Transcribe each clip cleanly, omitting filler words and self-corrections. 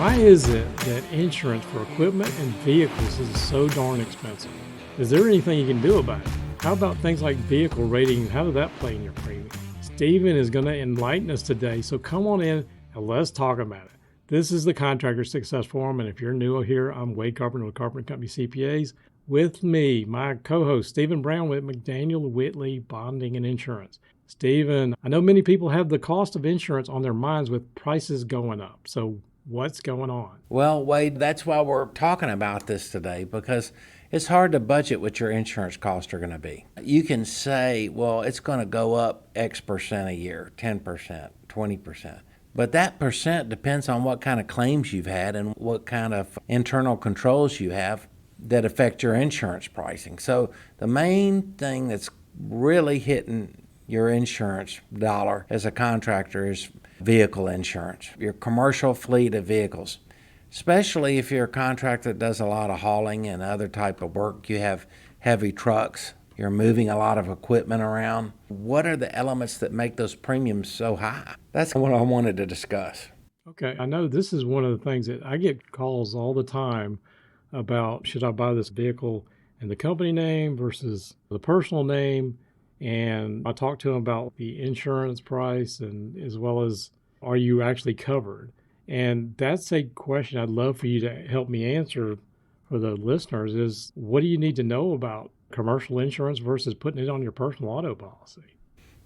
Why is it that insurance for equipment and vehicles is so darn expensive? Is there anything you can do about it? How about things like vehicle rating? How does that play in your premium? Stephen is going to enlighten us today, so come on in and let's talk about it. This is the Contractor Success Forum, and if you're new here, I'm Wade Carpenter with Carpenter Company CPAs. With me, my co-host, Stephen Brown with McDaniel Whitley Bonding and Insurance. Stephen, I know many people have the cost of insurance on their minds with prices going up. So what's going on? Well, Wade, that's why we're talking about this today, because it's hard to budget what your insurance costs are going to be. You can say, well, it's going to go up X percent a year, 10%, 20%. But that percent depends on what kind of claims you've had and what kind of internal controls you have that affect your insurance pricing. So the main thing that's really hitting your insurance dollar as a contractor is vehicle insurance, your commercial fleet of vehicles. Especially if you're a contractor that does a lot of hauling and other type of work, you have heavy trucks, you're moving a lot of equipment around. What are the elements that make those premiums so high? That's what I wanted to discuss. Okay, I know this is one of the things that I get calls all the time about, should I buy this vehicle in the company name versus the personal name? And I talk to them about the insurance price and as well as, are you actually covered? And that's a question I'd love for you to help me answer for the listeners is, what do you need to know about commercial insurance versus putting it on your personal auto policy?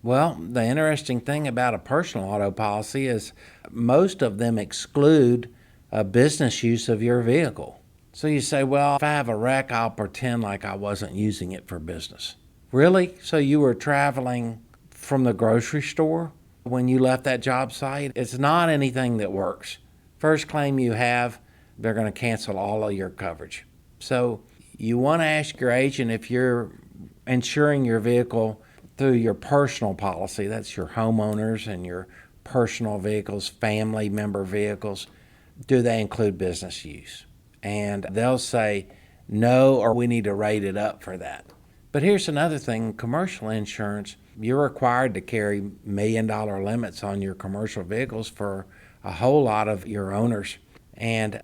Well, the interesting thing about a personal auto policy is most of them exclude a business use of your vehicle. So you say, well, if I have a wreck, I'll pretend like I wasn't using it for business. Really? So you were traveling from the grocery store when you left that job site? It's not anything that works. First claim you have, they're going to cancel all of your coverage. So you want to ask your agent if you're insuring your vehicle through your personal policy. That's your homeowners and your personal vehicles, family member vehicles. Do they include business use? And they'll say no, or we need to rate it up for that. But here's another thing, commercial insurance, you're required to carry $1 million limits on your commercial vehicles for a whole lot of your owners. And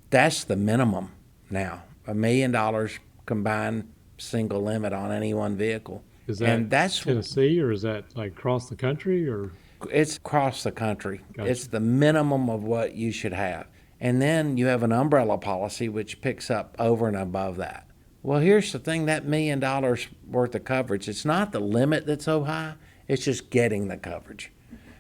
that's the minimum now, $1 million combined single limit on any one vehicle. Is that and that's Tennessee or is that like across the country or? It's across the country. Gotcha. It's the minimum of what you should have. And then you have an umbrella policy which picks up over and above that. Well, here's the thing, that $1 million worth of coverage, it's not the limit that's so high, it's just getting the coverage.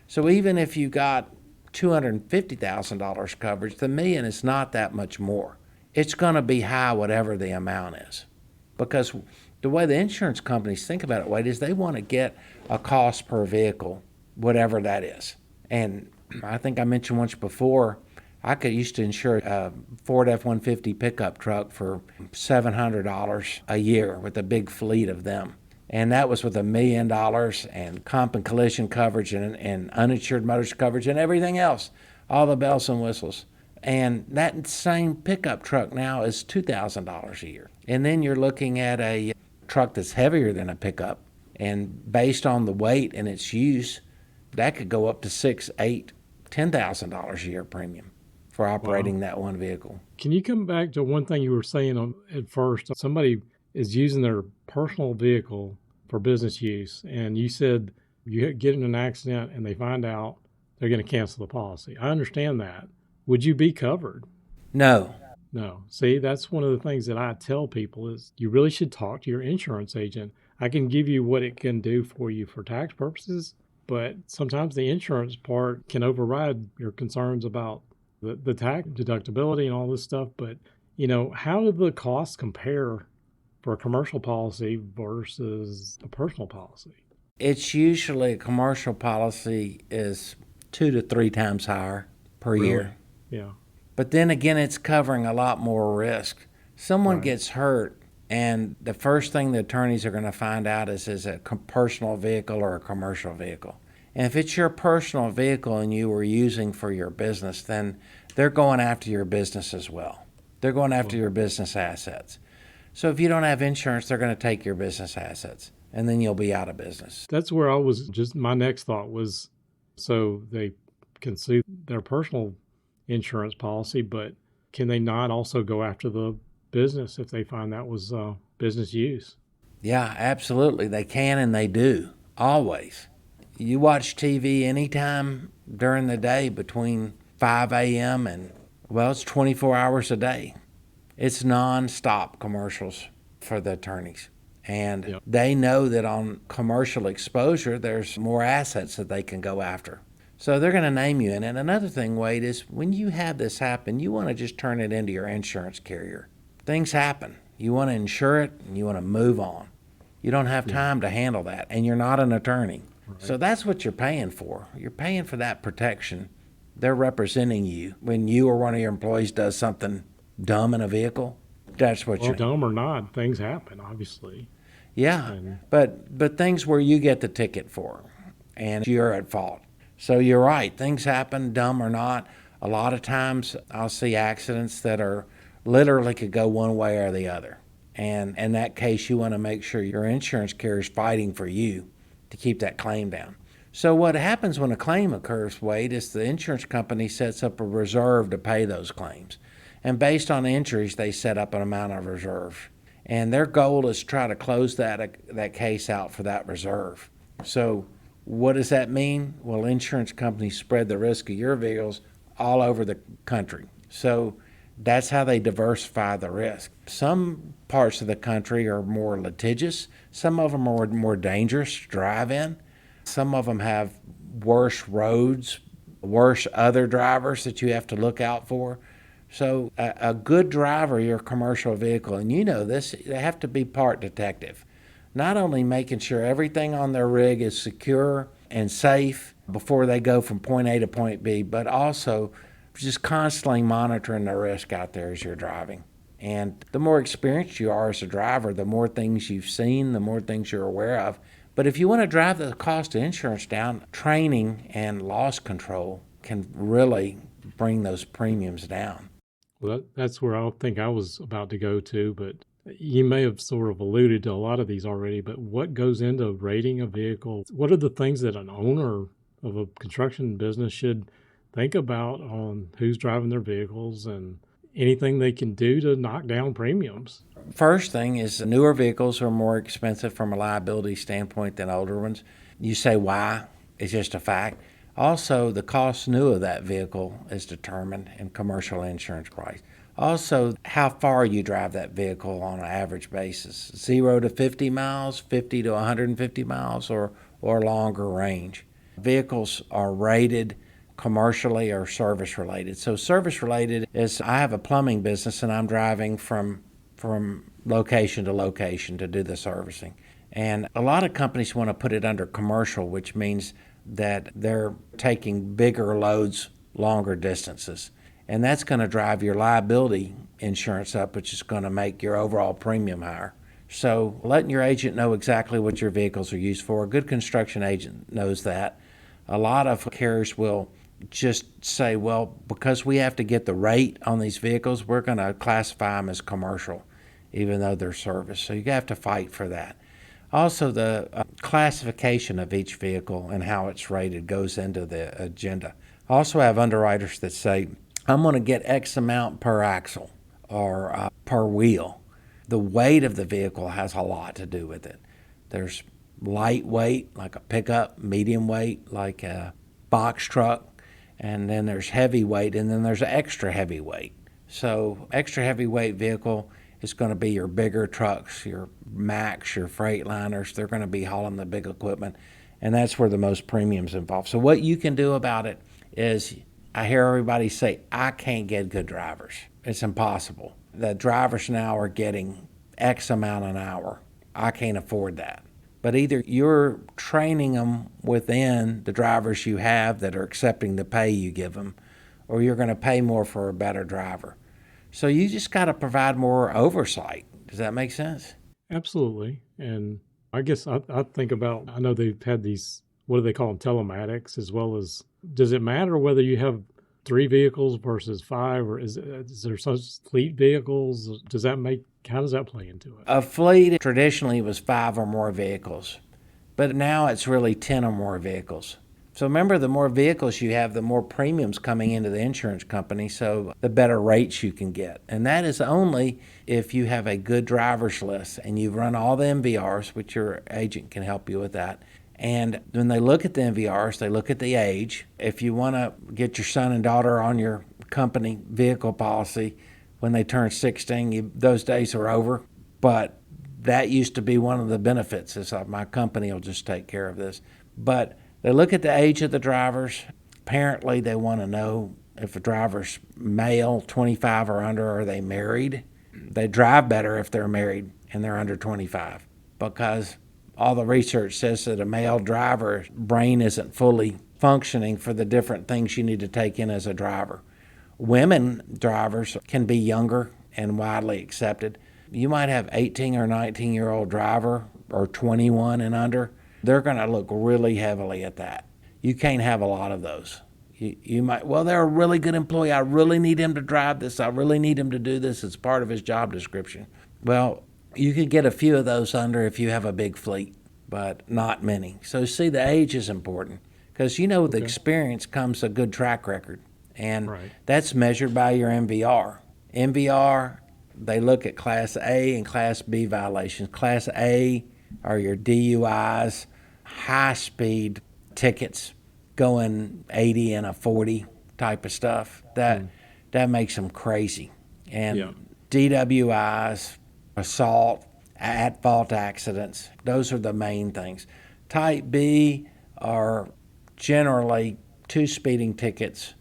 So even if you got $250,000 coverage, the $1 million is not that much more. It's going to be high whatever the amount is. Because the way the insurance companies think about it, Wade, is they want to get a cost per vehicle, whatever that is. And I think I mentioned once before, I used to insure a Ford F-150 pickup truck for $700 a year with a big fleet of them. And that was with $1 million and comp and collision coverage and uninsured motorist coverage and everything else, all the bells and whistles. And that same pickup truck now is $2,000 a year. And then you're looking at a truck that's heavier than a pickup. And based on the weight and its use, that could go up to $6,000, $8,000, $10,000 a year premium for operating that one vehicle. Can you come back to one thing you were saying at first? Somebody is using their personal vehicle for business use, and you said you get in an accident and they find out, they're going to cancel the policy. I understand that. Would you be covered? No. No. See, that's one of the things that I tell people is you really should talk to your insurance agent. I can give you what it can do for you for tax purposes, but sometimes the insurance part can override your concerns about the tax deductibility and all this stuff. But, how do the costs compare for a commercial policy versus a personal policy? It's usually a commercial policy is 2 to 3 times higher per Really? year. Yeah. But then again, it's covering a lot more risk. Someone gets hurt, and the first thing the attorneys are going to find out is it a personal vehicle or a commercial vehicle? And if it's your personal vehicle and you were using for your business, then they're going after your business as well. They're going after your business assets. So if you don't have insurance, they're going to take your business assets, and then you'll be out of business. That's where my next thought was, so they can sue their personal insurance policy, but can they not also go after the business if they find that was business use? Yeah, absolutely. They can and they do, always. You watch TV anytime during the day between 5 a.m. and, well, it's 24 hours a day. It's nonstop commercials for the attorneys. And Yep. they know that on commercial exposure, there's more assets that they can go after. So they're going to name you in it. Another thing, Wade, is when you have this happen, you want to just turn it into your insurance carrier. Things happen. You want to insure it and you want to move on. You don't have Yeah. time to handle that, and you're not an attorney. Right. So that's what you're paying for. You're paying for that protection. They're representing you. When you or one of your employees does something dumb in a vehicle, that's what Well, you're. dumb or not, things happen, obviously. Yeah, And but things where you get the ticket for, and you're at fault. So you're right. Things happen, dumb or not. A lot of times I'll see accidents that are literally could go one way or the other. And in that case, you want to make sure your insurance carrier is fighting for you to keep that claim down. So what happens when a claim occurs, Wade, is the insurance company sets up a reserve to pay those claims. And based on injuries, they set up an amount of reserve. And their goal is to try to close that case out for that reserve. So what does that mean? Well, insurance companies spread the risk of your vehicles all over the country. So that's how they diversify the risk. Some parts of the country are more litigious. Some of them are more dangerous to drive in. Some of them have worse roads, worse other drivers that you have to look out for. So a good driver of your commercial vehicle, and you know this, they have to be part detective. Not only making sure everything on their rig is secure and safe before they go from point A to point B, but also just constantly monitoring the risk out there as you're driving. And the more experienced you are as a driver, the more things you've seen, the more things you're aware of. But if you want to drive the cost of insurance down, training and loss control can really bring those premiums down. well, that's where I think I was about to go to, but you may have sort of alluded to a lot of these already, but what goes into rating a vehicle? What are the things that an owner of a construction business should think about on who's driving their vehicles and anything they can do to knock down premiums? First thing is newer vehicles are more expensive from a liability standpoint than older ones. You say why? It's just a fact. Also, the cost new of that vehicle is determined in commercial insurance price. Also, how far you drive that vehicle on an average basis, 0 to 50 miles, 50 to 150 miles, or longer range. Vehicles are rated commercially or service related. So service related is I have a plumbing business and I'm driving from location to location to do the servicing. And a lot of companies want to put it under commercial, which means that they're taking bigger loads longer distances. And that's going to drive your liability insurance up, which is going to make your overall premium higher. So letting your agent know exactly what your vehicles are used for. A good construction agent knows that. A lot of carriers will just say, well, because we have to get the rate on these vehicles, we're going to classify them as commercial, even though they're service. So you have to fight for that. Also, the classification of each vehicle and how it's rated goes into the agenda. I also have underwriters that say, I'm going to get X amount per axle or per wheel. The weight of the vehicle has a lot to do with it. There's lightweight, like a pickup, medium weight, like a box truck, and then there's heavyweight, and then there's extra heavyweight. So extra heavyweight vehicle is going to be your bigger trucks, your Max, your Freightliners. They're going to be hauling the big equipment, and that's where the most premiums involved. So what you can do about it is, I hear everybody say, I can't get good drivers. It's impossible. The drivers now are getting X amount an hour. I can't afford that. But either you're training them within the drivers you have that are accepting the pay you give them, or you're going to pay more for a better driver. So you just got to provide more oversight. Does that make sense? Absolutely. And I guess I think about, I know they've had these, what do they call them, telematics, as well as, does it matter whether you have 3 vehicles versus 5, or is there such fleet vehicles? Does that make, how does that play into it? A fleet traditionally was 5 or more vehicles, but now it's really 10 or more vehicles. So remember, the more vehicles you have, the more premiums coming into the insurance company, so the better rates you can get. And that is only if you have a good driver's list and you've run all the MVRs, which your agent can help you with that. And when they look at the MVRs, they look at the age. If you want to get your son and daughter on your company vehicle policy when they turn 16, those days are over. But that used to be one of the benefits, is like, my company will just take care of this. But they look at the age of the drivers. Apparently, they want to know if a driver's male, 25 or under, are they married? They drive better if they're married and they're under 25, because all the research says that a male driver's brain isn't fully functioning for the different things you need to take in as a driver. Women drivers can be younger and widely accepted. You might have 18 or 19-year-old driver or 21 and under. They're going to look really heavily at that. You can't have a lot of those. You might, well, they're a really good employee. I really need him to drive this. I really need him to do this. It's part of his job description. Well, you could get a few of those under if you have a big fleet, but not many. So see, the age is important, because with experience comes a good track record, and that's measured by your MVR. MVR, they look at Class A and Class B violations. Class A are your DUIs, high-speed tickets, going 80 and a 40 type of stuff. That makes them crazy. And DWIs, assault, at-fault accidents, those are the main things. Type B are generally 2 speeding tickets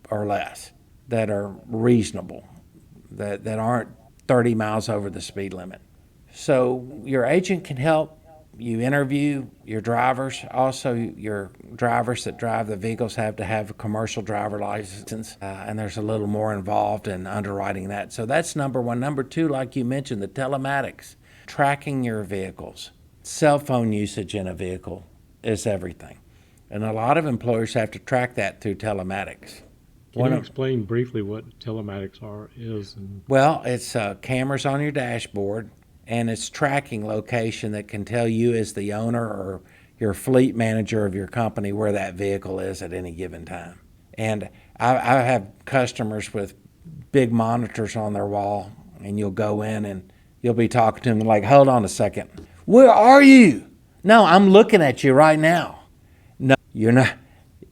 or less that are reasonable, that aren't 30 miles over the speed limit. So your agent can help. You interview your drivers. Also, your drivers that drive the vehicles have to have a commercial driver license, and there's a little more involved in underwriting that. So that's number one. Number two, like you mentioned, the telematics, tracking your vehicles. Cell phone usage in a vehicle is everything, and a lot of employers have to track that through telematics. Can you explain briefly what telematics is? Well, it's cameras on your dashboard, and it's tracking location that can tell you as the owner or your fleet manager of your company where that vehicle is at any given time. And I have customers with big monitors on their wall, and you'll go in and you'll be talking to them like, hold on a second. Where are you? No, I'm looking at you right now. No, you're not.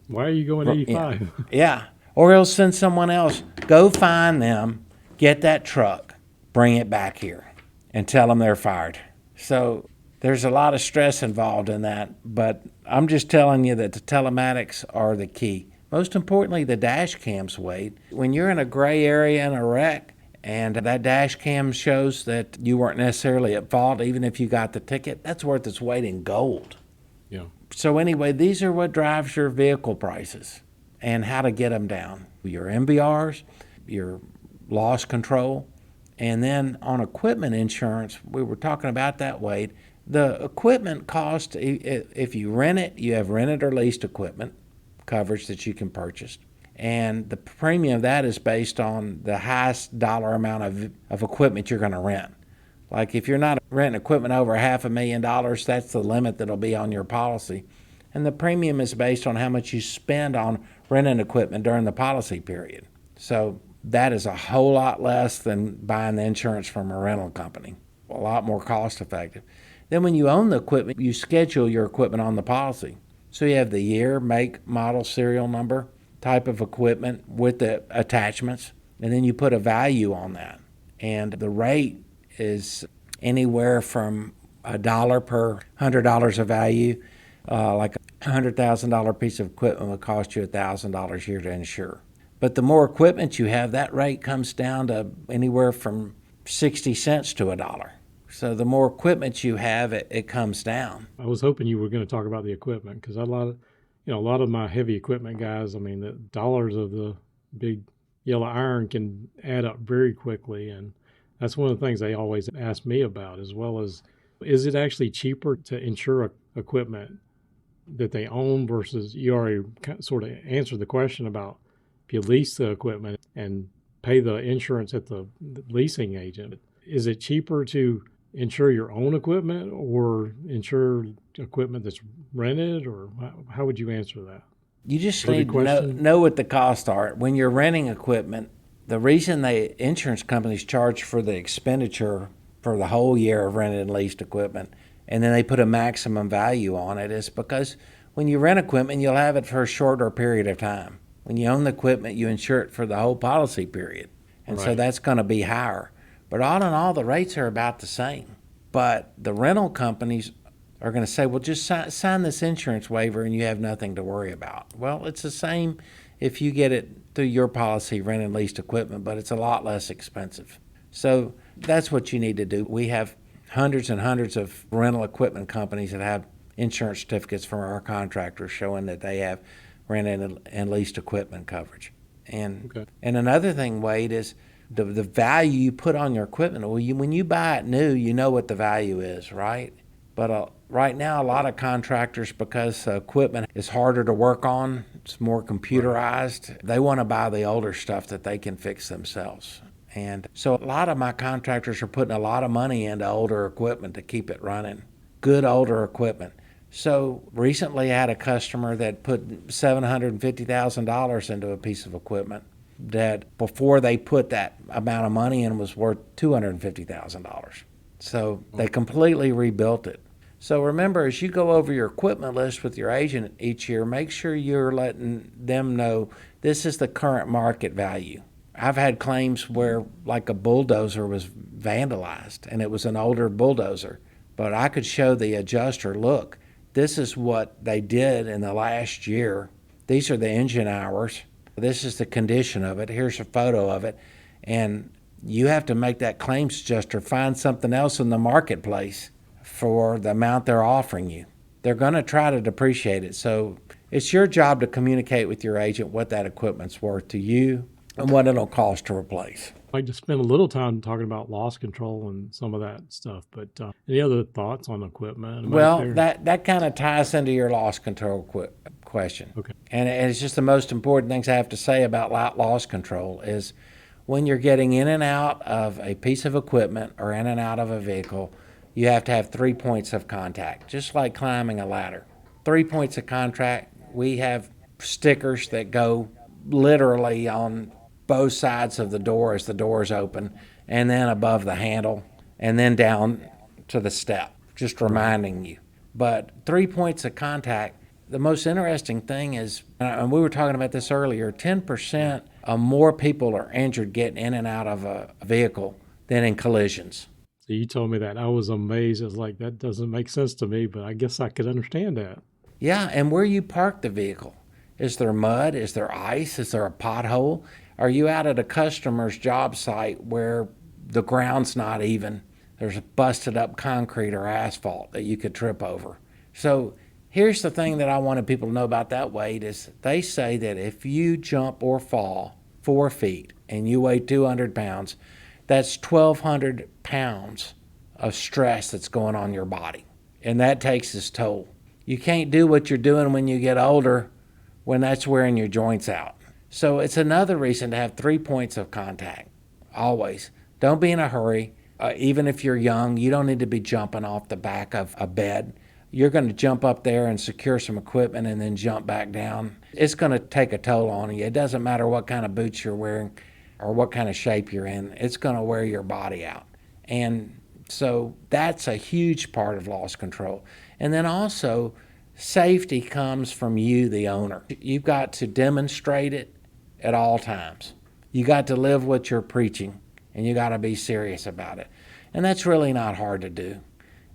Why are you going 85? Yeah. Or he'll send someone else. Go find them, get that truck, bring it back here, and tell them they're fired. So there's a lot of stress involved in that, but I'm just telling you that the telematics are the key. Most importantly, the dash cams, Wade. When you're in a gray area in a wreck and that dash cam shows that you weren't necessarily at fault, even if you got the ticket, that's worth its weight in gold. Yeah. So anyway, these are what drives your vehicle prices and how to get them down. Your MVRs, your loss control. And then on equipment insurance, we were talking about that, Wade. The equipment cost, if you rent it, you have rented or leased equipment coverage that you can purchase. And the premium of that is based on the highest dollar amount of equipment you're going to rent. Like if you're not renting equipment over $500,000, that's the limit that'll be on your policy. And the premium is based on how much you spend on renting equipment during the policy period. So that is a whole lot less than buying the insurance from a rental company, a lot more cost effective. Then when you own the equipment, you schedule your equipment on the policy. So you have the year, make, model, serial number, type of equipment with the attachments, and then you put a value on that. And the rate is anywhere from $1 per $100 of value. Like a $100,000 piece of equipment would cost you $1,000 a year to insure. But the more equipment you have, that rate comes down to anywhere from 60 cents to $1. So the more equipment you have, it comes down. I was hoping you were going to talk about the equipment, because a lot of my heavy equipment guys, I mean, the dollars of the big yellow iron can add up very quickly, and that's one of the things they always ask me about, as well as, is it actually cheaper to insure equipment that they own versus, you already sort of answered the question about if you lease the equipment and pay the insurance at the leasing agent. Is it cheaper to insure your own equipment or insure equipment that's rented, or how would you answer that? You just Really need to question? know what the costs are. When you're renting equipment, the reason insurance companies charge for the expenditure for the whole year of rented and leased equipment, and then they put a maximum value on it, is because when you rent equipment, you'll have it for a shorter period of time. When you own the equipment, you insure it for the whole policy period. And so Right. that's going to be higher. But all in all, the rates are about the same. But the rental companies are going to say, well, just sign this insurance waiver and you have nothing to worry about. Well, it's the same if you get it through your policy, rent and leased equipment, but it's a lot less expensive. So that's what you need to do. We have hundreds and hundreds of rental equipment companies that have insurance certificates from our contractors showing that they have rented and leased equipment coverage. And Okay. and another thing, Wade, is the value you put on your equipment. Well, when you buy it new, you know what the value is, right? But right now, a lot of contractors, because equipment is harder to work on, it's more Right. computerized, they want to buy the older stuff that they can fix themselves. And so a lot of my contractors are putting a lot of money into older equipment to keep it running. Good older equipment. So recently I had a customer that put $750,000 into a piece of equipment that before they put that amount of money in was worth $250,000. So they completely rebuilt it. So remember, as you go over your equipment list with your agent each year, make sure you're letting them know this is the current market value. I've had claims where, like, a bulldozer was vandalized and it was an older bulldozer, but I could show the adjuster, look, this is what they did in the last year. These are the engine hours. This is the condition of it. Here's a photo of it. And you have to make that claims adjuster find something else in the marketplace for the amount they're offering you. They're going to try to depreciate it. So it's your job to communicate with your agent what that equipment's worth to you and what it'll cost to replace. I'd like to spend a little time talking about loss control and some of that stuff, but any other thoughts on equipment back Well, there? that kind of ties into your loss control question. Okay. And it's just the most important things I have to say about loss control is when you're getting in and out of a piece of equipment or in and out of a vehicle, you have to have 3 points of contact, just like climbing a ladder. 3 points of contact, we have stickers that go literally on both sides of the door as the door is open, and then above the handle, and then down to the step, just reminding you. But 3 points of contact, the most interesting thing is, and we were talking about this earlier, 10% of more people are injured getting in and out of a vehicle than in collisions. So you told me that. I was amazed. I was like, that doesn't make sense to me, but I guess I could understand that. Yeah, and where you park the vehicle. Is there mud? Is there ice? Is there a pothole? Are you out at a customer's job site where the ground's not even? There's busted up concrete or asphalt that you could trip over. So here's the thing that I wanted people to know about that, Wade, is they say that if you jump or fall 4 feet and you weigh 200 pounds, that's 1,200 pounds of stress that's going on your body. And that takes its toll. You can't do what you're doing when you get older when that's wearing your joints out. So it's another reason to have 3 points of contact, always. Don't be in a hurry. Even if you're young, you don't need to be jumping off the back of a bed. You're going to jump up there and secure some equipment and then jump back down. It's going to take a toll on you. It doesn't matter what kind of boots you're wearing or what kind of shape you're in. It's going to wear your body out. And so that's a huge part of loss control. And then also, safety comes from you, the owner. You've got to demonstrate it at all times. You got to live what you're preaching, and you got to be serious about it. And that's really not hard to do.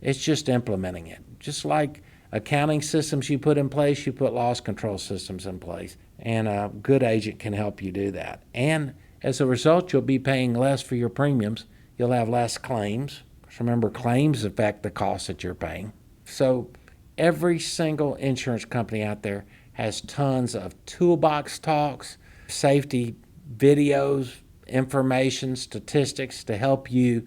It's just implementing it. Just like accounting systems you put in place, you put loss control systems in place. And a good agent can help you do that. And as a result, you'll be paying less for your premiums. You'll have less claims. Remember, claims affect the cost that you're paying. So every single insurance company out there has tons of toolbox talks, safety videos, information, statistics to help you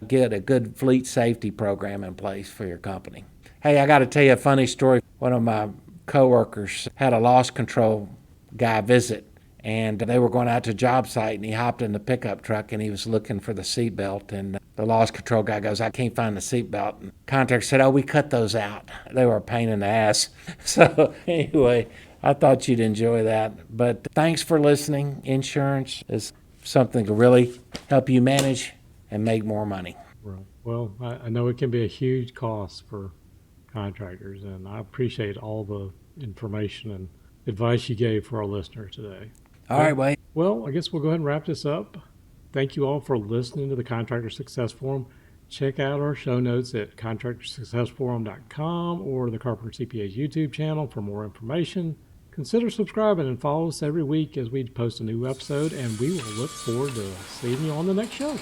get a good fleet safety program in place for your company. Hey, I got to tell you a funny story. One of my coworkers had a loss control guy visit, and they were going out to a job site, and he hopped in the pickup truck, and he was looking for the seatbelt, and the loss control guy goes, I can't find the seatbelt. And contractor said, oh, we cut those out. They were a pain in the ass. So anyway, I thought you'd enjoy that. But thanks for listening. Insurance is something to really help you manage and make more money. Right. Well, I know it can be a huge cost for contractors, and I appreciate all the information and advice you gave for our listeners today. All right, Wade. Well, I guess we'll go ahead and wrap this up. Thank you all for listening to the Contractor Success Forum. Check out our show notes at contractorsuccessforum.com or the Carpenter CPA's YouTube channel for more information. Consider subscribing and follow us every week as we post a new episode, and we will look forward to seeing you on the next show.